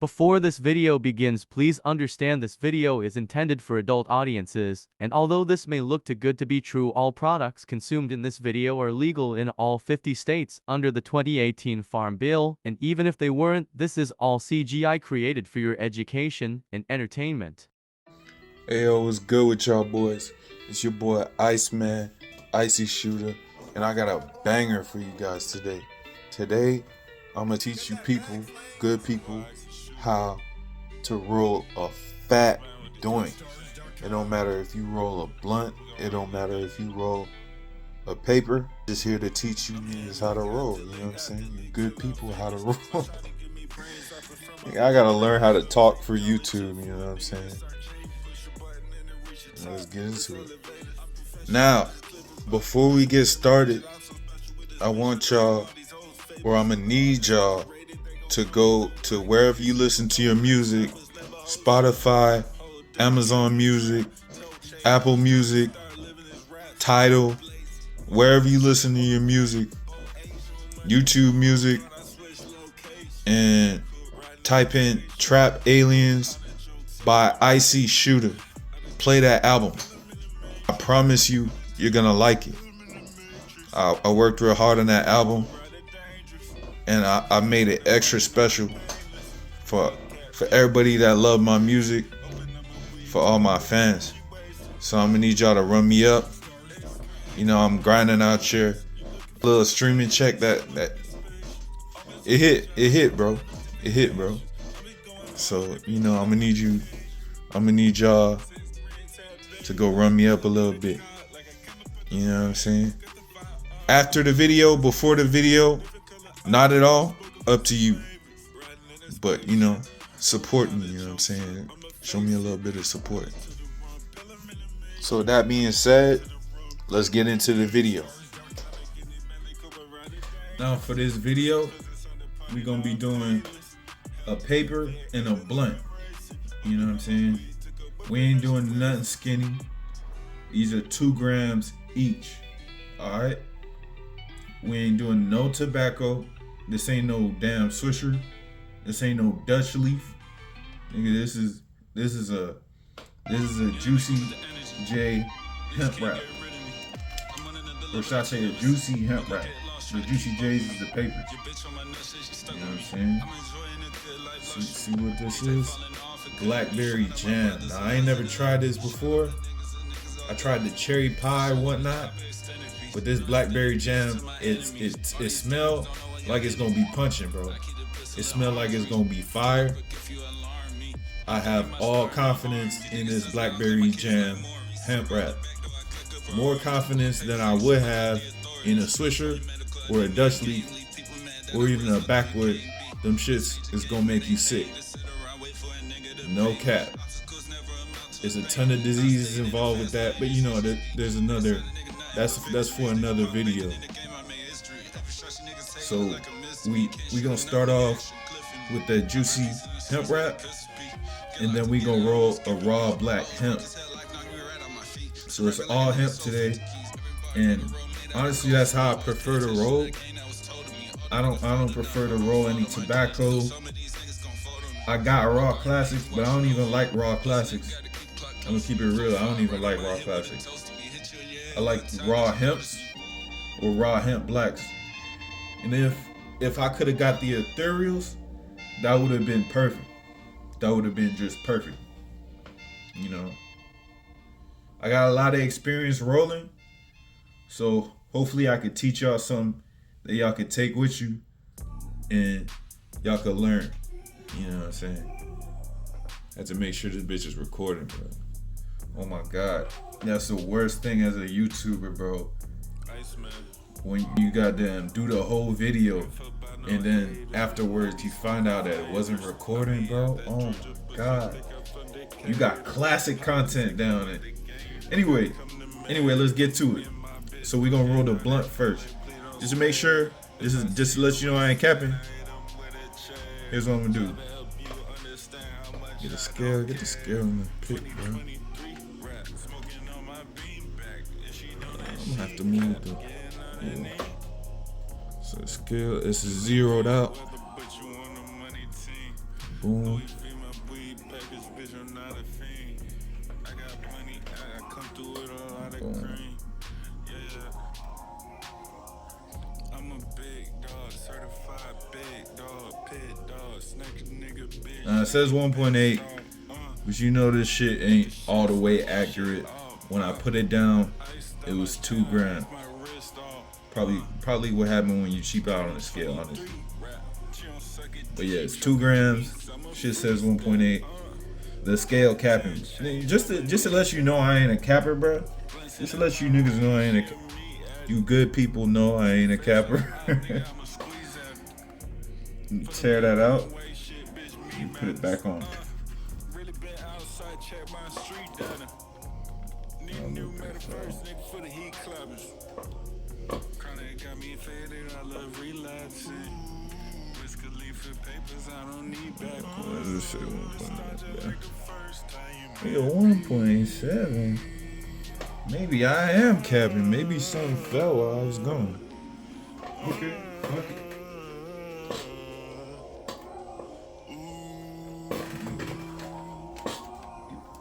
Before this video begins, please understand this video is intended for adult audiences, and although this may look too good to be true, all products consumed in this video are legal in all 50 states under the 2018 Farm Bill, and even if they weren't, this is all CGI created for your education and entertainment. Hey yo, what's good with y'all boys? It's your boy Iceman, Icy Shooter, and I got a banger for you guys today. Today, I'm gonna teach you people, good people, how to roll a fat joint. It don't matter if you roll a blunt, it don't matter if you roll a paper. Just here to teach you niggas how to roll, you know what I'm saying? You good people how to roll. I gotta learn how to talk for YouTube, you know what I'm saying? Let's get into it. Now, before we get started, I want y'all, or I'm gonna need y'all to go to wherever you listen to your music, Spotify, Amazon Music, Apple Music, Tidal, wherever you listen to your music, YouTube Music, and type in Trap Aliens by Icy Shooter. Play that album. I promise you, you're gonna like it. I worked real hard on that album, and I made it extra special for everybody that love my music, for all my fans. So I'm gonna need y'all to run me up. You know, I'm grinding out here. Little streaming check that it hit, bro. It hit, bro. So, you know, I'm gonna need y'all to go run me up a little bit. You know what I'm saying? After the video, before the video, not at all, up to you. But, you know, support me, you know what I'm saying? Show me a little bit of support. So that being said, let's get into the video. Now for this video, we're gonna be doing a paper and a blunt. You know what I'm saying? We ain't doing nothing skinny. These are 2 grams each. Alright? We ain't doing no tobacco. This ain't no damn Swisher. This ain't no Dutch leaf. Nigga, this is a Juicy J hemp wrap. Or should I say a juicy hemp wrap? The Juicy J's is the paper. You know what I'm saying? See what this is? Blackberry jam. Now I ain't never tried this before. I tried the cherry pie whatnot. But this blackberry jam, it smell like it's gonna be punching, bro. It smell like it's gonna be fire. I have all confidence in this blackberry jam hemp wrap. More confidence than I would have in a Swisher or a Dutch leaf or even a backwood. Them shits is gonna make you sick. No cap. There's a ton of diseases involved with that, but you know there's another. That's for another video. So we gonna start off with the juicy hemp wrap, and then we gonna roll a raw black hemp. So it's all hemp today, and honestly, that's how I prefer to roll. I don't prefer to roll any tobacco. I got raw classics, but I don't even like raw classics. I'm gonna keep it real. I don't even like raw classics. I like raw hemps or raw hemp blacks. And if I could have got the ethereals, that would have been perfect. That would have been just perfect. You know, I got a lot of experience rolling, so hopefully I could teach y'all something that y'all could take with you and y'all could learn. You know what I'm saying? I had to make sure this bitch is recording, bro. Oh my God. That's the worst thing as a YouTuber, bro. When you goddamn do the whole video and then afterwards you find out that it wasn't recording, bro. Oh my God. You got classic content down there. Anyway, let's get to it. So we're gonna roll the blunt first. Just to make sure, this is just to let you know I ain't capping. Here's what I'm gonna do. Get the scale on the pick, bro. I'm gonna have to move the, yeah. So the scale, it's zeroed out. Boom. Boom. It says 1.8, but you know this shit ain't all the way accurate. When I put it down, it was 2 grams. Probably what happened when you cheap out on the scale, honestly. But yeah, it's 2 grams. Shit says 1.8. The scale capping. Just to let you know I ain't a capper, bro. Just to let you niggas know I ain't you good people know I ain't a capper. Tear that out. You put it back on. Yeah, 1.7. Maybe I am capping. Maybe something fell while I was gone. Okay.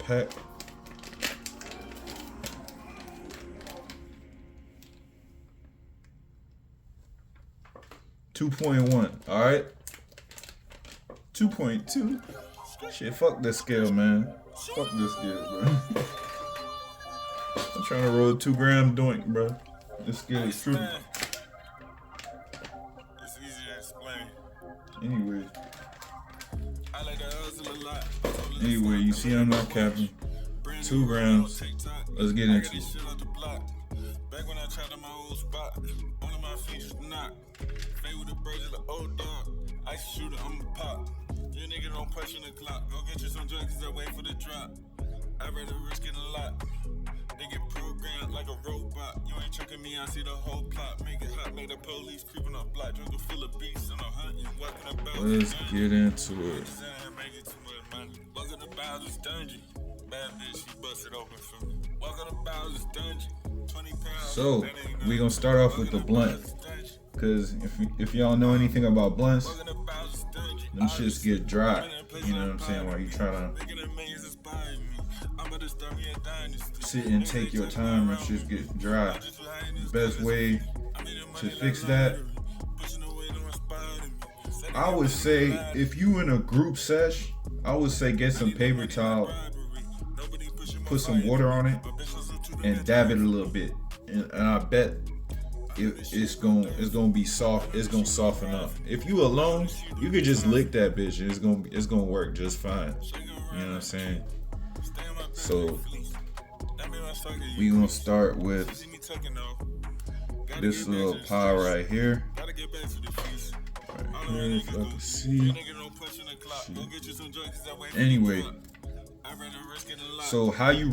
Pack. $2.1. All right. 2.2. Shit, fuck this scale, man. Fuck this scale, bro. I'm trying to roll a 2 gram doink, bro. This scale is true. It's easy to explain. Anyway, you see I'm not capping. 2 grams. Let's get into it. Back when I tried on my old spot, one of my features knocked. Fade with the birds of the old dog. Ice shooter, I'm a pop. You nigga don't punch in the clock. Go get you some drugs, cause I wait for the drop. I'd rather risk it a lot. They get programmed like a robot. You ain't tricking me, I see the whole plot. Make it hot, make the police creeping up block. Jungle full of beasts, and I'm hunting, walking about. Let's get into it. Walking about this dungeon. Bad bitch, she busted open for me. Walking about this dungeon. 20 pounds. So, we gonna start off with the blunt. Cause if y'all know anything about blunts, them shits get dry. You know what I'm saying? While you try to sit and take your time and shits get dry. The best way to fix that, I would say, if you in a group sesh, I would say get some paper towel, put some water on it, and dab it a little bit. And I bet it's gonna be soft. It's gonna soften up. If you alone, you could just lick that bitch and it's gonna work just fine. You know what I'm saying? So we gonna start with this little pile right here. Right here, if y'all can see. Anyway, so how you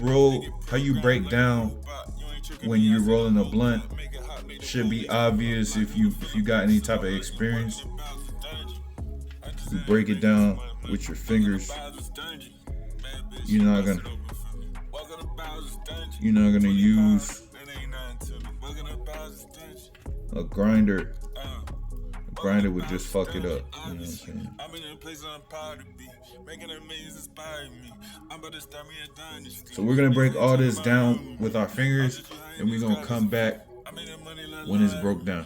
break down when you're rolling a blunt should be obvious if you got any type of experience. You break it down with your fingers. You're not gonna use a grinder. A grinder would just fuck it up. You know what I'm saying? So we're gonna break all this down with our fingers, and we're gonna come back when it's broke down.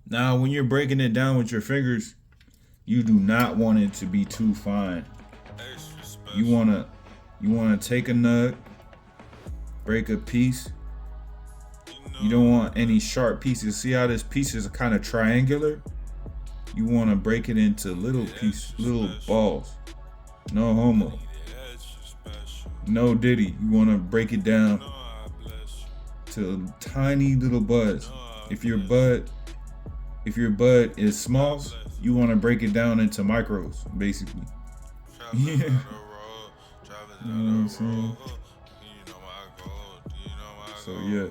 Now, when you're breaking it down with your fingers, you do not want it to be too fine. You wanna take a nug, break a piece. You don't want any sharp pieces. See how this piece is kind of triangular? You want to break it into little balls. No homo. No diddy. You want to break it down to tiny little buds. If your bud is small, you want to break it down into micros, basically. Yeah. You know what I'm saying? So yeah.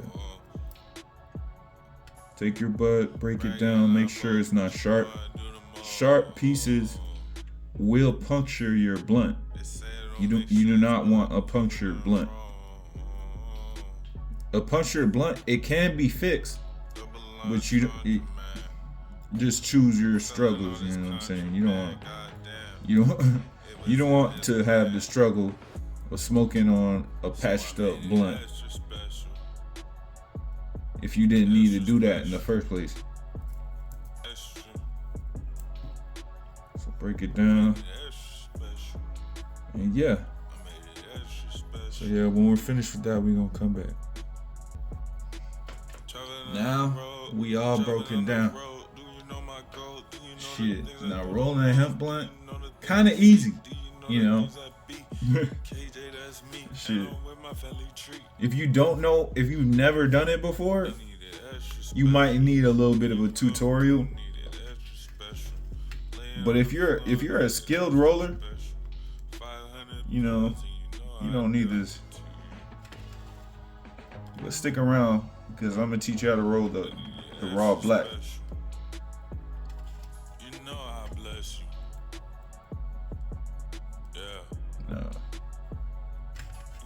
Take your bud, break it down, make sure it's not sharp. Sharp pieces will puncture your blunt. You do not want a punctured blunt. A punctured blunt, it can be fixed, but just choose your struggles. You know what I'm saying? You don't you don't want to have the struggle of smoking on a patched up blunt if you didn't need to do that in the first place. So break it down. And yeah. So yeah, when we're finished with that, we're gonna come back. Now we all broken down. Shit. Now rolling a hemp blunt, kinda easy, you know. Shit. If you don't know, if you've never done it before, you might need a little bit of a tutorial. But if you're a skilled roller, you know, you don't need this. But stick around because I'm gonna teach you how to roll the raw black. No.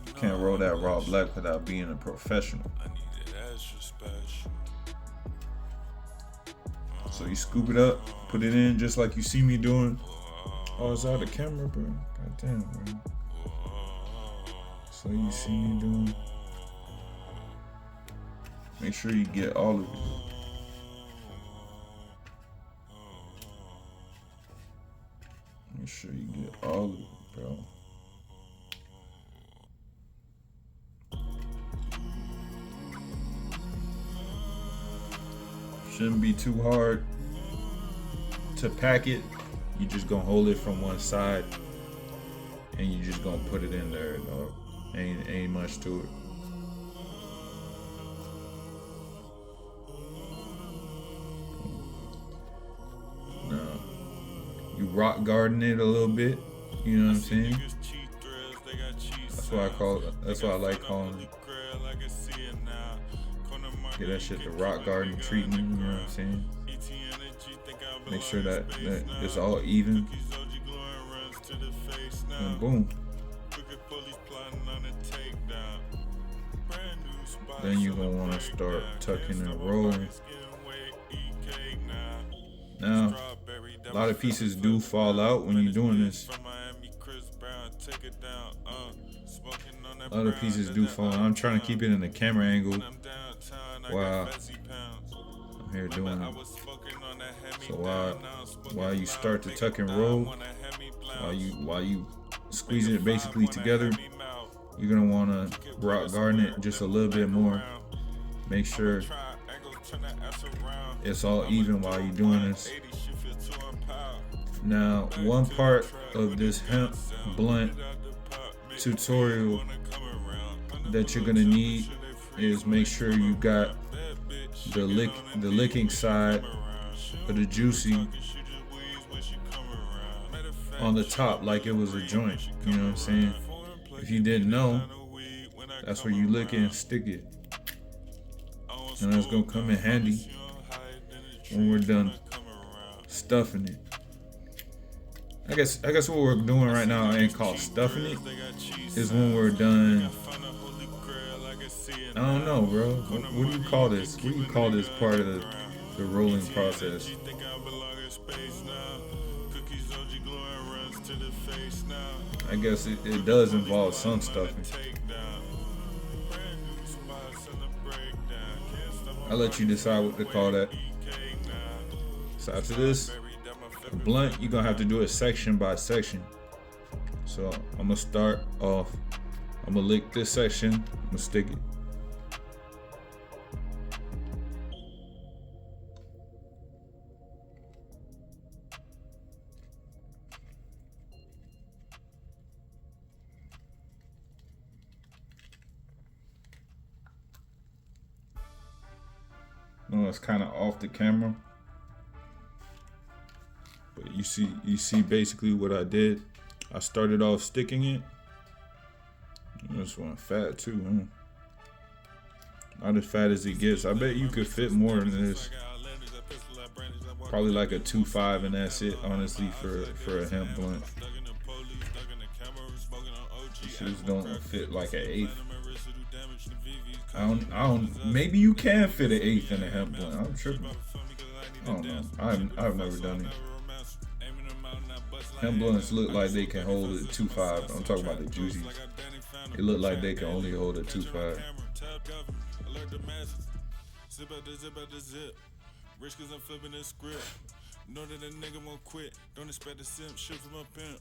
You can't roll that raw black without being a professional. So you scoop it up, put it in just like you see me doing. Oh, it's out of the camera, bro. God damn, bro. So you see me doing. Make sure you get all of it. Make sure you get all of it, bro. Shouldn't be too hard to pack it. You just gonna hold it from one side and you just gonna put it in there. No, ain't much to it. No, you rock garden it a little bit. You know what I'm saying? That's what I call it. That's what I like calling it. Get that shit the rock garden treatment, you know what I'm saying? Make sure that it's all even. And boom. Then you're gonna wanna start tucking and rolling. Now, a lot of pieces do fall out when you're doing this. A lot of pieces do fall out. I'm trying to keep it in the camera angle. Wow, I'm here doing it. So while you start to tuck and roll, while you squeeze it basically together, you're gonna wanna rock garden it just a little bit more. Make sure it's all even while you're doing this. Now, one part of this hemp blunt tutorial that you're gonna need is make sure you got the licking side of the juicy on the top like it was a joint. You know what I'm saying? If you didn't know, that's where you lick it and stick it. And that's gonna come in handy when we're done stuffing it. I guess what we're doing right now ain't called stuffing it. Is when we're done. I don't know, bro. What do you call this? What do you call this part of the rolling process? I guess it does involve some stuffing. I'll let you decide what to call that. So after this blunt, you're gonna have to do it section by section. So I'm gonna start off. I'm gonna lick this section. I'm gonna stick it. No, it's kind of off the camera, but you see basically what I did. I started off sticking it. This one fat too, huh? Not as fat as it gets. I bet you could fit more than this. Probably like a 2.5 and that's it, honestly, for a hemp blunt. These don't fit like an eighth. I don't. Maybe you can fit an eighth in a hemp blunt. I'm tripping. I don't know. I've never done it. Hemp blunts look like they can hold a 2.5. I'm talking about the juicies. It look like they can only hold a 2.5. Rich cause I'm flipping this script. Know that a nigga won't quit. Don't expect the simp shit from a pimp.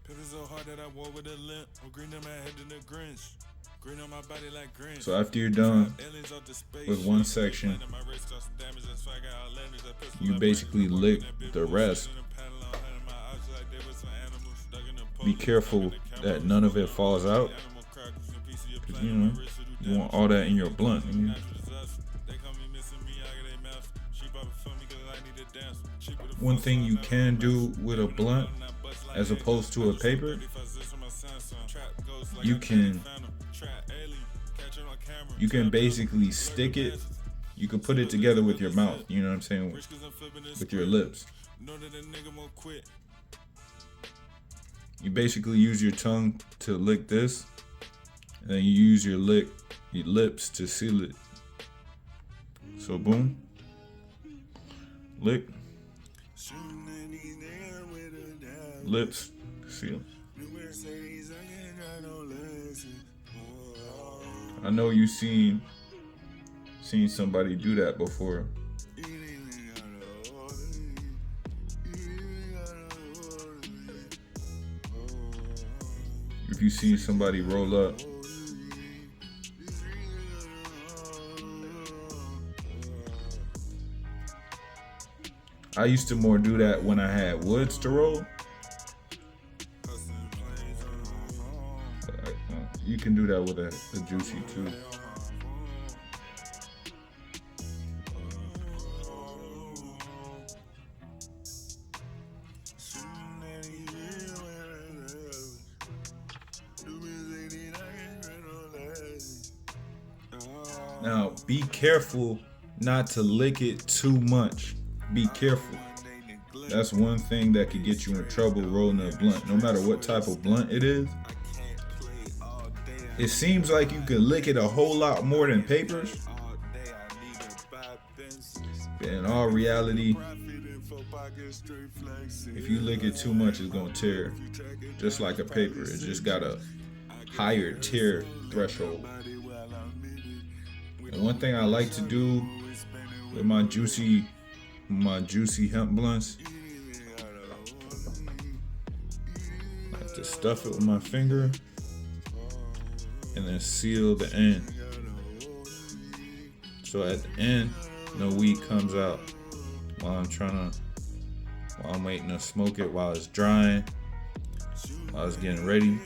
Pimp is so hard that I walk with a limp. Or green on my head in the Grinch. Green on my body like Grinch. So after you're done with one section, you basically lick the rest. Be careful that none of it falls out. Cause you know, you want all that in your blunt. One thing you can do with a blunt, as opposed to a paper, you can basically stick it. You can put it together with your mouth. You know what I'm saying? With your lips. You basically use your tongue to lick this, and then you use your lips to seal it. So boom, lick, lips, seal. I know you seen somebody do that before. If you seen somebody roll up, I used to more do that when I had woods to roll. You can do that with a juicy too. Now, be careful not to lick it too much. Be careful. That's one thing that could get you in trouble rolling a blunt. No matter what type of blunt it is. It seems like you can lick it a whole lot more than papers. But in all reality, if you lick it too much, it's gonna tear. Just like a paper. It just got a higher tear threshold. And one thing I like to do with my juicy hemp blunts, I like to stuff it with my finger and then seal the end. So at the end, no weed comes out while I'm waiting to smoke it, while it's drying, while it's getting ready.